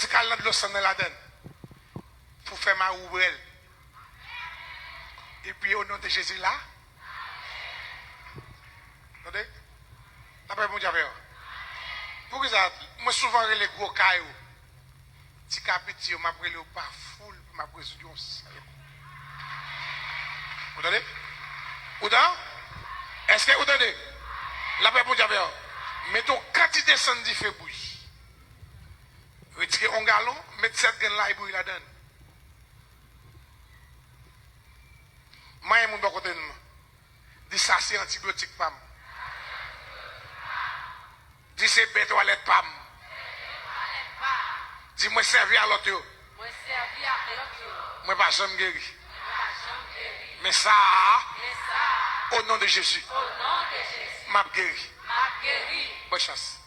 petit calme de l'eau dans la donne. Pour faire ma ouvrelle. Et puis au nom de Jésus là. Attendez? La paix mon Dieu. Pour ça, moi souvent les gros cailloux. Si capiti, m'a brûlé au pas full, m'a brûlé sur du sang. Vous entendez? Vous entendez? Est-ce que vous entendez? La paix mon Dieu. Mettons quantité de sang de feu bouche. Retirez un gallon, mettez 7 graines là et bouille la donne. Moi, je suis côté de moi. Dis ça, c'est antibiotique pam. Dis c'est bête toilette pam. Dis moi servi à l'autre. Moi pas jamais guéri. Mais ça, au nom de Jésus, m'a guéri. Bonne chance.